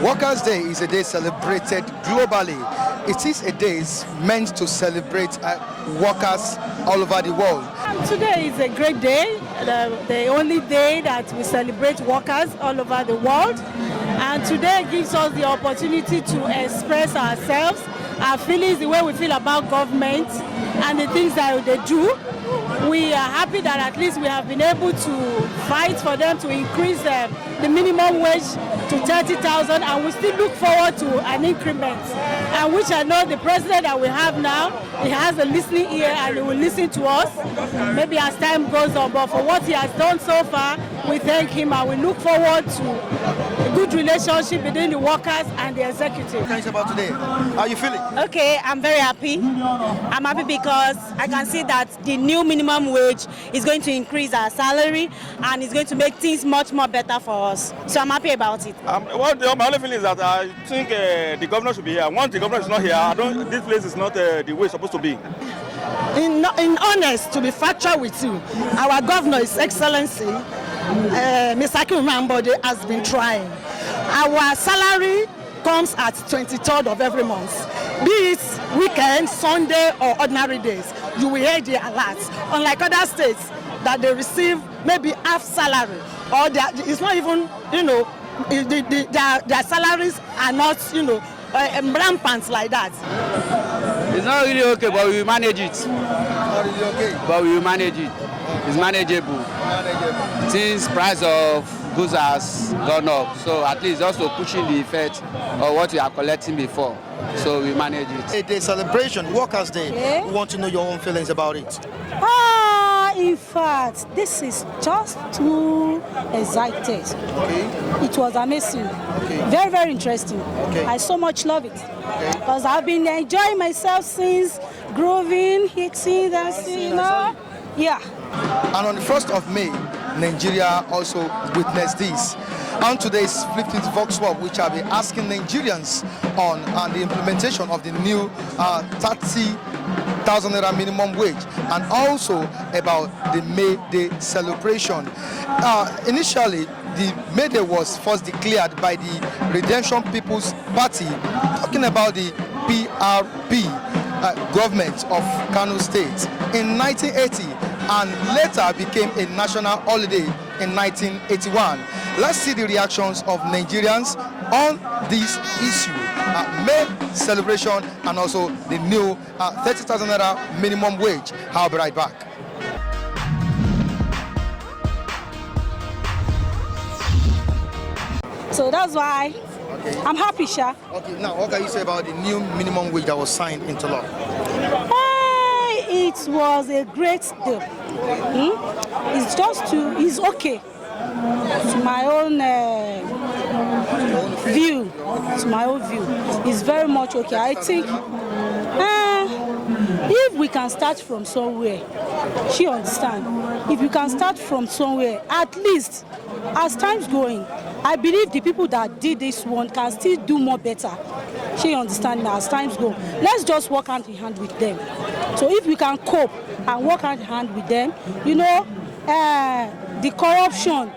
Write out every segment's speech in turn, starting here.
Workers' Day is a day celebrated globally. It is a day meant to celebrate workers all over the world. Today is a great day, the only day that we celebrate workers all over the world. And today gives us the opportunity to express ourselves, our feelings, the way we feel about government and the things that they do. We are happy that at least we have been able to fight for them to increase the minimum wage to 30,000, and we still look forward to an increment. And which I know the president that we have now, he has a listening ear and he will listen to us, maybe as time goes on. But for what he has done so far, we thank him and we look forward to a good relationship between the workers and the executive. Thanks about today. How are you feeling? Okay, I'm very happy. I'm happy because I can see that the new minimum wage is going to increase our salary and it's going to make things much more better for us. So I'm happy about it. Well, my only feeling is that I think the governor should be here. Once the governor is not here, this place is not the way it's supposed to be. In honest, to be factual with you, our governor, His Excellency, Mr. Akinwumi Ambode, has been trying. Our salary comes at 23rd of every month. Be it weekend, Sunday, or ordinary days, you will hear the alerts. Unlike other states that they receive maybe half salary, or it's not even, their salaries are not, rampant like that. It's not really okay, but we manage it. Not really okay. But we manage it. It's manageable. Since price of goods has gone up, so at least also pushing the effect of what we are collecting before. So we manage it. A day celebration, Workers' Day. Okay. We want to know your own feelings about it. In fact, this is just too excited. Okay. It was amazing. Okay. Very, very interesting. Okay. I so much love it. Okay. Because I've been enjoying myself since grooving, hitting, dancing, Yeah. And on the 1st of May, Nigeria also witnessed this. On today's Flip It Vox Pop, which I'll be asking Nigerians on the implementation of the new 30,000 naira minimum wage, and also about the May Day celebration. Initially, the May Day was first declared by the Redemption People's Party, talking about the PRP government of Kano State in 1980, and later became a national holiday in 1981. Let's see the reactions of Nigerians on this issue, May celebration, and also the new 30,000 naira minimum wage. I'll be right back. So that's why I'm happy, Sha. Okay, now what can you say about the new minimum wage that was signed into law? It was a great deal. It's okay. To my own view, it's very much okay. I think if we can start from somewhere, she understand. If you can start from somewhere, at least as time's going, I believe the people that did this one can still do more better. She understand now as time's go. Let's just work hand in hand with them. So if we can cope and work hand in hand with them, the corruption,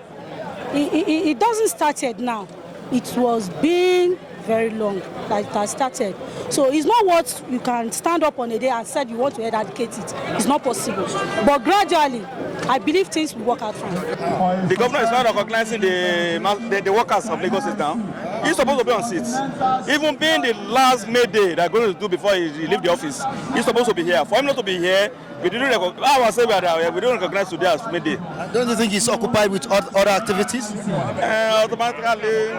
it doesn't start yet now. It was being very long that it has started. So it's not what you can stand up on a day and say you want to eradicate it. It's not possible. But gradually, I believe things will work out fine. The governor is not recognizing the workers of Lagos State now. He's supposed to be on seats. Even being the last May Day that going to do before he leave the office, he's supposed to be here. For him not to be here, we didn't recognize today as May Day. Don't you think he's occupied with other activities? Automatically,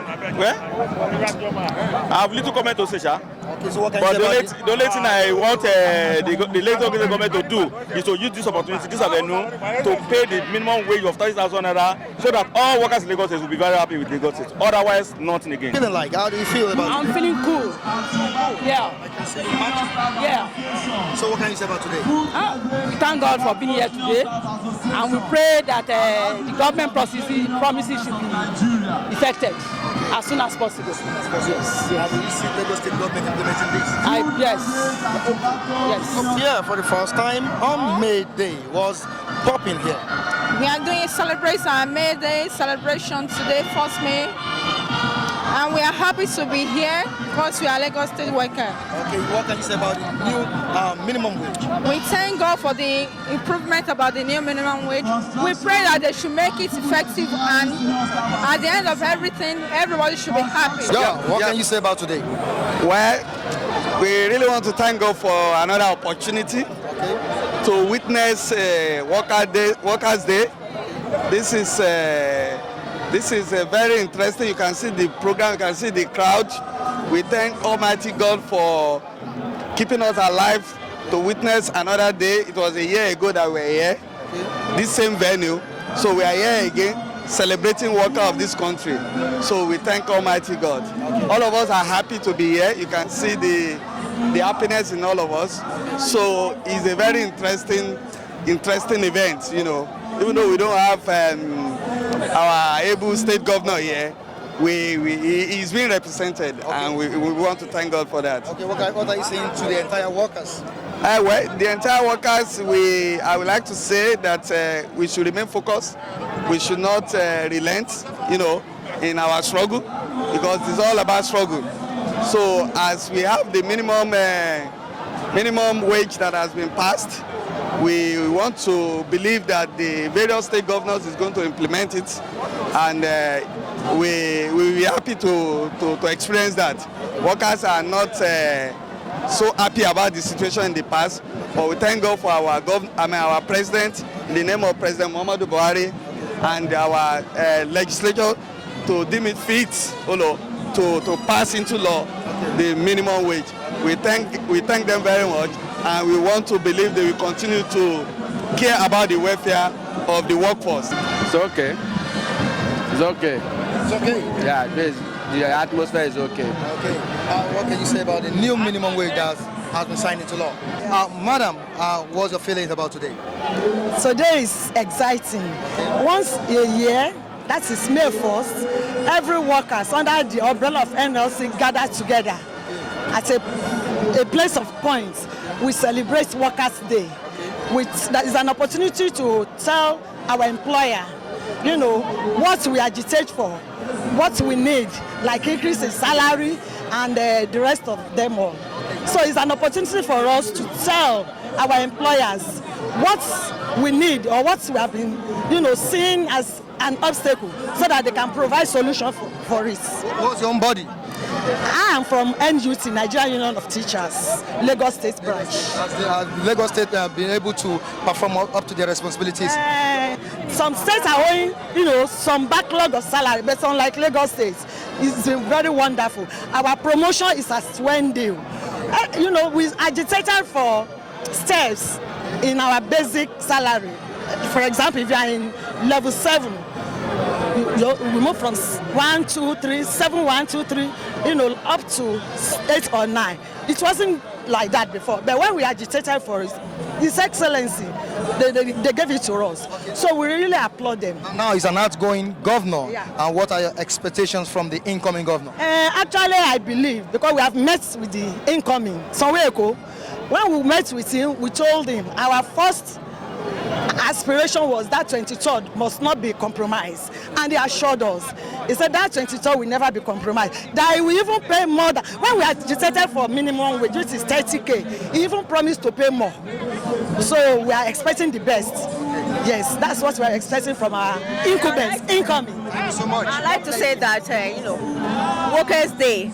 I have little comment to say, Sha. Okay, so what can But you say about the only thing I want the Lagos government to do is to use this opportunity, this avenue, to pay the minimum wage of 30,000 naira, so that all workers in Lagos will be very happy with Lagos State. Otherwise, nothing again. feeling like? How do you feel about it? I'm feeling cool. Yeah. Yeah. So what can you say about today? We thank God for being here today, and we pray that the government promises should be effected as soon as possible. Yes. Have you seen Lagos State government implementing this? Yes. Here for the first time on May Day was popping here. We are doing celebration on May Day celebration today, 1st May. And we are happy to be here because we are Lagos State workers. Okay, what can you say about the new minimum wage? We thank God for the improvement about the new minimum wage. We pray that they should make it effective, and at the end of everything, everybody should be happy. Yeah, what can you say about today? Well, we really want to thank God for another opportunity to witness Workers' Day. This is very interesting. You can see the program, you can see the crowd. We thank Almighty God for keeping us alive to witness another day. It was a year ago that we were here, this same venue. So we are here again, celebrating workers of this country. So we thank Almighty God. All of us are happy to be here. You can see the happiness in all of us. So it's a very interesting event, you know. Even though we don't have our able state governor here, he's being represented, and we want to thank God for that. Okay, what are you saying to the entire workers? Well, the entire workers, I would like to say that we should remain focused. We should not relent, you know, in our struggle, because it's all about struggle. So as we have the minimum wage that has been passed, we want to believe that the various state governors is going to implement it, and we will be happy to experience that. Workers are not so happy about the situation in the past, but we thank God for our president, in the name of President Muhammadu Buhari, and our legislature to deem it fit, to pass into law the minimum wage. We thank them very much, and we want to believe they will continue to care about the welfare of the workforce. It's okay. It's okay. It's okay. Yeah, the atmosphere is okay. Okay. What can you say about the new minimum wage that has been signed into law? Madam, what's your feelings about today? Today is exciting. Once a year, that is May 1st, every workers under the umbrella of NLC gather together at a place of points. We celebrate Workers' Day. That is an opportunity to tell our employer, you know, what we agitate for, what we need, like increase in salary and the rest of them all. So it's an opportunity for us to tell our employers what we need or what we have been, you know, seeing as an obstacle, so that they can provide solution for it. What's your own body? I am from NUT, Nigerian Union of Teachers, Lagos State branch. Has Lagos State been able to perform up to their responsibilities? Some states are owing, you know, some backlog of salary, but unlike Lagos State, it's been very wonderful. Our promotion is as when due. You know, we agitated for steps in our basic salary. For example, if you are in level 7, we move from 1, 2, 3, 7, 1, 2, 3, you know, up to 8 or 9. It wasn't like that before. But when we agitated for it, His Excellency, they gave it to us. So we really applaud them. Now he's an outgoing governor. Yeah. And what are your expectations from the incoming governor? Actually, I believe, because we have met with the incoming, Sonweko, when we met with him, we told him our first aspiration was that 23rd must not be compromised, and he assured us. He said that 23rd will never be compromised, that he will even pay more than when we agitated for minimum wage, which is 30,000. He even promised to pay more. So we are expecting the best. Yes, that's what we are expecting from our incumbents incoming. Thank you so much. I'd like to say that Workers' Day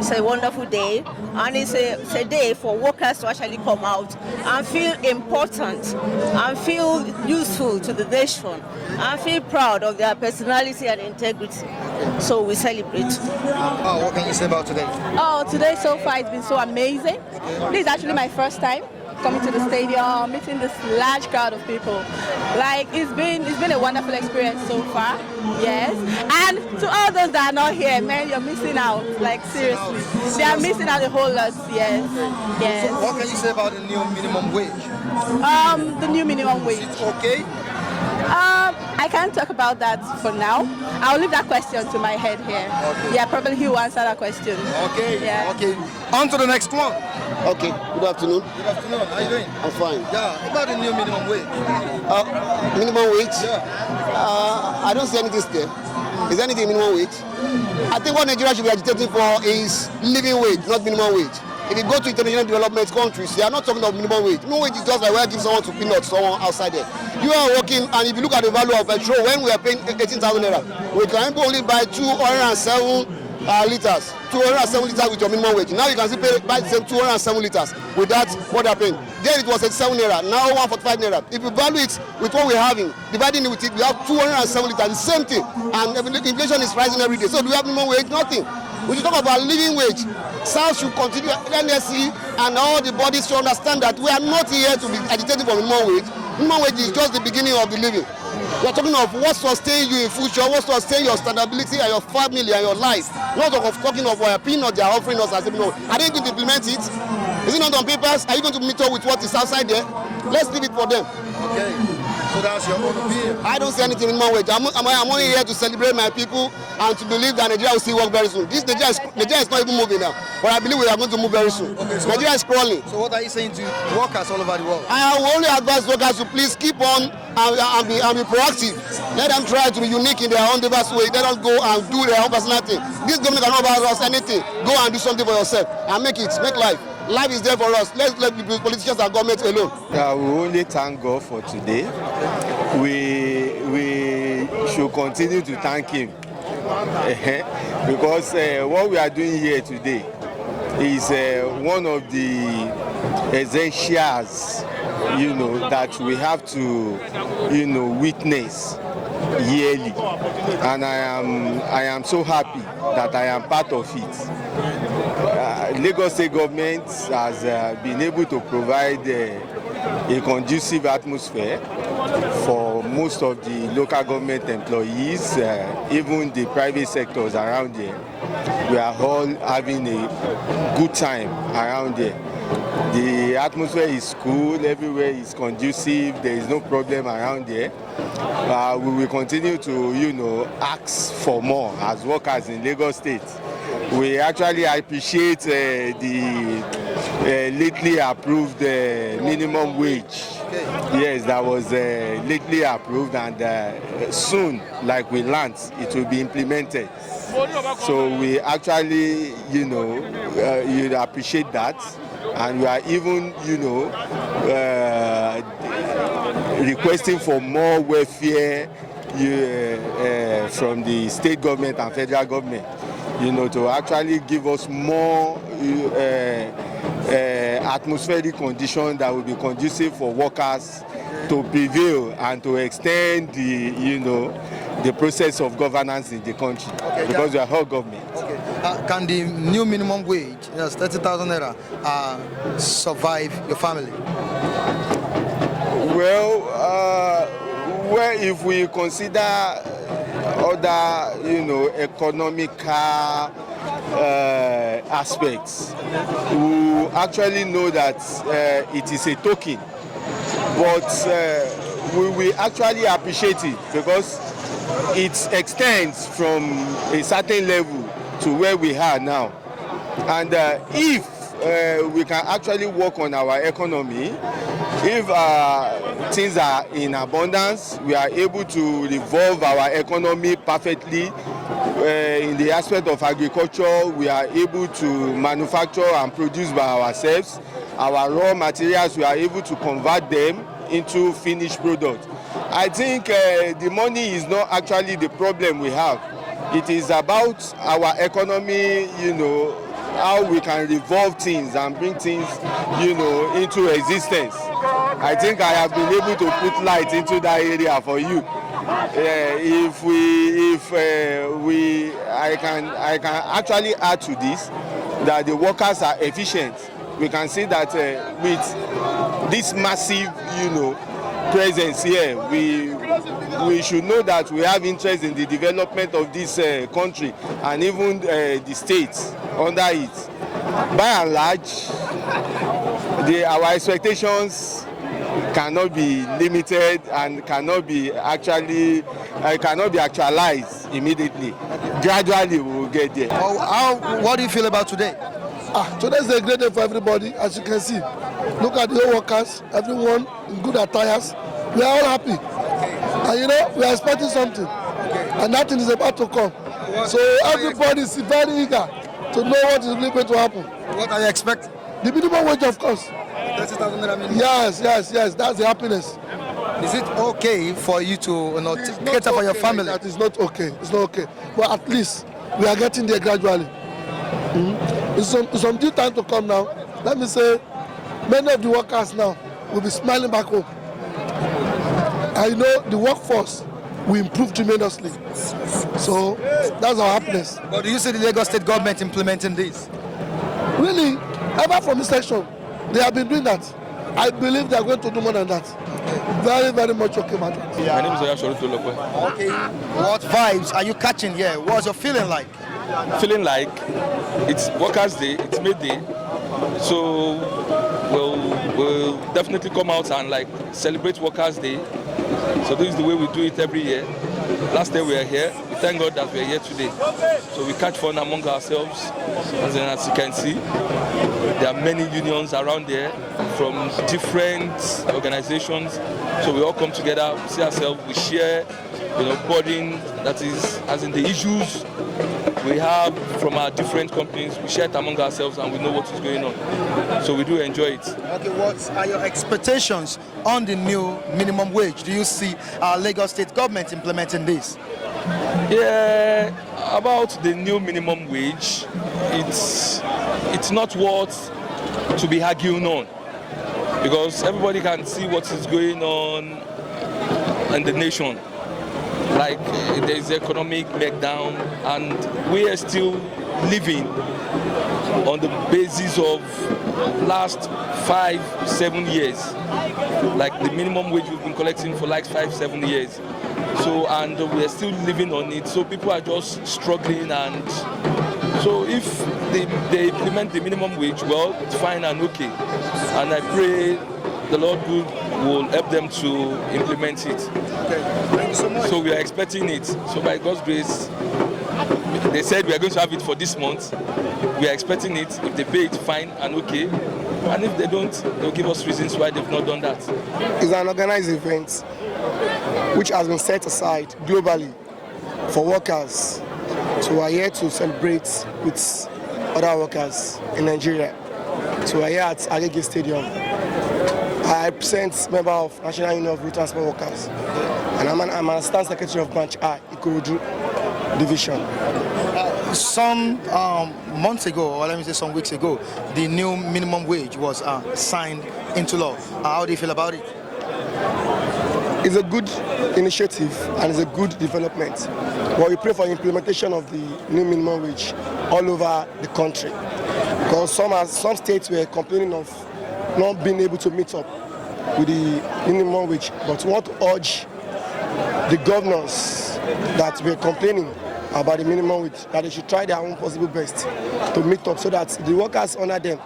is a wonderful day, and it's a day for workers to actually come out and feel important and feel useful to the nation and feel proud of their personality and integrity. So we celebrate. What can you say about today? Oh, today so far it's been so amazing. This is actually my first time coming to the stadium, meeting this large crowd of people. Like it's been a wonderful experience so far. Yes. And to all those that are not here, man, you're missing out. Like seriously. They are missing out a whole lot, yes. Yes. So what can you say about the new minimum wage? The new minimum wage. Is it okay? I can't talk about that for now. I'll leave that question to my head here. Okay. Yeah, probably he will answer that question. Okay. Yeah. Okay. On to the next one. Okay, good afternoon. Good afternoon. How are you doing? I'm fine. Yeah. About the new minimum wage. Minimum wage? Yeah. I don't see anything there. Is anything minimum wage? I think what Nigeria should be agitating for is living wage, not minimum wage. If you go to international development countries, they are not talking of minimum wage. Minimum wage is just like where I give someone to peanuts, someone outside there. You are working, and if you look at the value of petrol, when we are paying 18,000 naira, we can only buy 207 liters. 207 liters with your minimum wage. Now you can still buy the same 207 liters with that what they are paying. Then it was 87 naira, now 145 naira. If you value it with what we're having, dividing it with it, we have 207 liters, the same thing. And inflation is rising every day. So do we have minimum wage? Nothing. We should talk about living wage. SARS should continue, NSC and all the bodies should understand that we are not here to be agitating for minimum wage. Minimum wage is just the beginning of the living. We are talking of what sustain you in future, what sustain your stability and your family and your life. Not of talking of a peanut they are offering us as a minimum. Are they going to implement it? Is it not on papers? Are you going to meet up with what is outside there? Let's leave it for them. Okay. So that's your own opinion. I don't say anything minimum wage. I'm only here to celebrate my people and to believe that Nigeria will still work very soon. Nigeria is not even moving now, but I believe we are going to move very soon. Okay, so Nigeria is crawling. So what are you saying to workers all over the world? I will only advise workers to please keep on and be proactive. Let them try to be unique in their own diverse way. Let them go and do their own personal thing. This government cannot buy us anything. Go and do something for yourself and make life. Life is there for us. Let's let the politicians and government alone. Yeah, we only thank God for today. We should continue to thank Him because what we are doing here today is one of the essentials, that we have to, witness yearly, and I am so happy that I am part of it. Lagos State government has been able to provide a conducive atmosphere for most of the local government employees, even the private sectors around here. We are all having a good time around here. The atmosphere is cool, everywhere is conducive, there is no problem around here. We will continue to, ask for more as workers in Lagos State. We actually appreciate the lately approved minimum wage. Yes, that was lately approved, and soon, like we learned, it will be implemented. So we actually, you appreciate that, and we are even, requesting for more welfare from the state government and federal government, to actually give us more atmospheric conditions that will be conducive for workers to prevail and to extend the process of governance in the country, because we are whole government. Can the new minimum wage, 30,000 naira, survive your family? Well, if we consider other, economical aspects, we actually know that it is a token, but we will actually appreciate it because it extends from a certain level to where we are now. And if we can actually work on our economy, if things are in abundance, we are able to revolve our economy perfectly. In the aspect of agriculture, we are able to manufacture and produce by ourselves. Our raw materials, we are able to convert them into finished products. I think the money is not actually the problem we have. It is about our economy, how we can revolve things and bring things, into existence. I think I have been able to put light into that area for you. I can actually add to this that the workers are efficient. We can see that with this massive, presence here, we should know that we have interest in the development of this country and even the states under it. By and large, our expectations cannot be limited and cannot be actualized immediately. Gradually, we will get there. What do you feel about today? Today is a great day for everybody, as you can see. Look at the workers, everyone in good attires. We are all happy. And we are expecting something. and that thing is about to come. So everybody is very eager to know what is really going to happen. What are you expecting? The minimum wage, of course. 30,000 naira minimum. Yes, that's the happiness. Is it okay for you to cater for your family? That is not okay. It's not okay. But at least we are getting there gradually. It's some due time to come now. Let me say, many of the workers now will be smiling back home. I know the workforce will improve tremendously. So that's our happiness. But do you see the Lagos State government implementing this? Really, ever from this section, they have been doing that. I believe they are going to do more than that. Very, very much okay about that. My name is Oya Shorutolope. Okay. What vibes are you catching here? What's your feeling like? Feeling like it's Workers' Day, it's May Day, so we'll definitely come out and like celebrate Workers' Day. So this is the way we do it every year. Last year we were here. We thank God that we are here today. So we catch fun among ourselves. As you can see, there are many unions around there from different organizations. So we all come together, we see ourselves, we share, burden, that is, as in the issues we have from our different companies. We share it among ourselves and we know what is going on. So we do enjoy it. Okay, what are your expectations on the new minimum wage? Do you see our Lagos State government implementing this? Yeah, about the new minimum wage, it's not worth to be arguing on, because everybody can see what is going on in the nation. Like there is economic breakdown, and we are still living on the basis of last 5-7 years, like the minimum wage we've been collecting for like 5-7 years. So, and we are still living on it. So people are just struggling, and so if they implement the minimum wage, well, it's fine and okay. And I pray the Lord will help them to implement it. Okay, thank you so much. So we are expecting it. So by God's grace, they said we are going to have it for this month. We are expecting it. If they pay it, fine and okay. And if they don't, they'll give us reasons why they've not done that. It's an organized event which has been set aside globally for workers. So we are here to celebrate with other workers in Nigeria. So we are here at Agege Stadium. I represent member of National Union of Road Transport Workers, and I'm an Assistant Secretary of Branch I, Ikorodu Division. Some months ago, or let me say some weeks ago, the new minimum wage was signed into law. How do you feel about it? It's a good initiative and it's a good development. But we pray for implementation of the new minimum wage all over the country. Because some states were complaining of not being able to meet up with the minimum wage. But we want to urge the governors that were complaining about the minimum wage, that they should try their own possible best to meet up so that the workers under them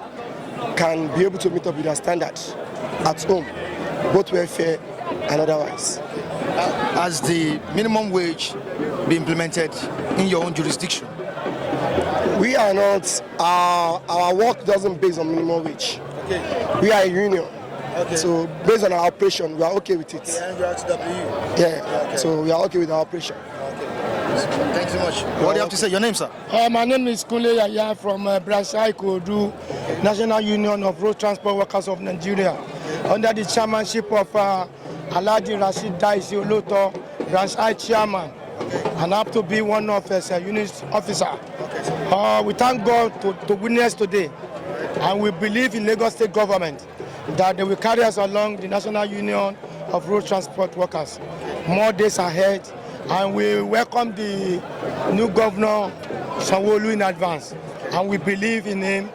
can be able to meet up with their standards at home, both welfare and otherwise. Has the minimum wage be implemented in your own jurisdiction? We are not, our work doesn't base on minimum wage. Okay. We are a union. Okay. So based on our operation, we are okay with it. Yeah, okay. So we are okay with our operation. Thank you so much. What do you have to say? Your name, sir? My name is Kunle Yaya from Branch I, Ikorodu, National Union of Road Transport Workers of Nigeria, under the chairmanship of Alhaji Rashid Daisy Oloto, Branch I chairman, and I have to be one of his unit officer. We thank God to witness today, and we believe in Lagos State government that they will carry us along the National Union of Road Transport Workers. More days ahead, and we welcome the new governor, Sanwo-Olu, in advance, and we believe in him.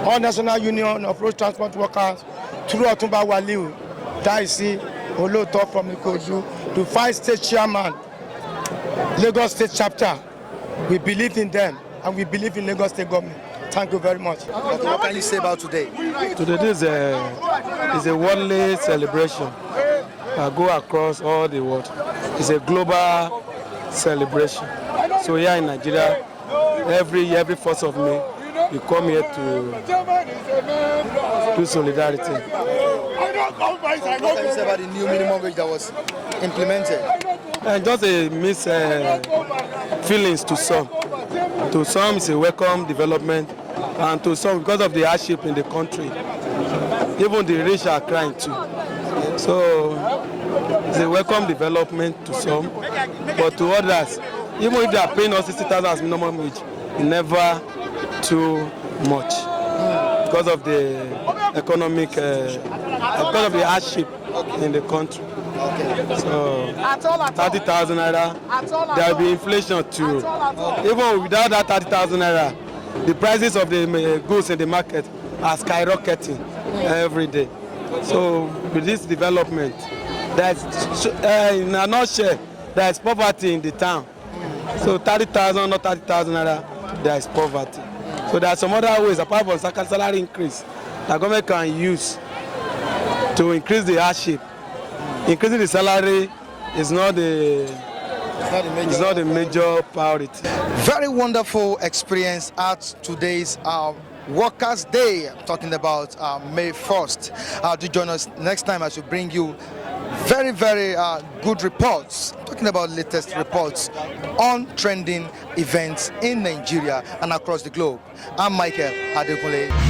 All National Union of Road Transport Workers, through Otunba Waliu Daisy Oloto from Ikorodu, the 5 state chairman, Lagos State chapter, we believe in them, and we believe in Lagos State government. Thank you very much. Okay, what can you say about today? Today is a worldly celebration that go across all the world. It's a global celebration. So here in Nigeria, every 1st of May, we come here to do solidarity. What can you say about the new minimum wage that was implemented? Just a mixed feelings to some. To some, it's a welcome development, and to some, because of the hardship in the country, even the rich are crying too. So it's a welcome development to some, but to others, even if they are paying us 60,000 as minimum wage, it's never too much because of the economic, because of the hardship in the country. So 30,000 naira, there will be inflation too. Even without that 30,000 naira, the prices of the goods in the market are skyrocketing every day. So with this development, there's, in a nutshell, there is poverty in the town. So 30,000, not 30,000 naira, there is poverty. So there are some other ways apart from salary increase that government can use to increase the hardship. Increasing the salary is not the major priority. Very wonderful experience at today's Workers' Day. I'm talking about May 1st. Do join us next time as we bring you very good reports. I'm talking about latest reports on trending events in Nigeria and across the globe. I'm Michael Adekunle.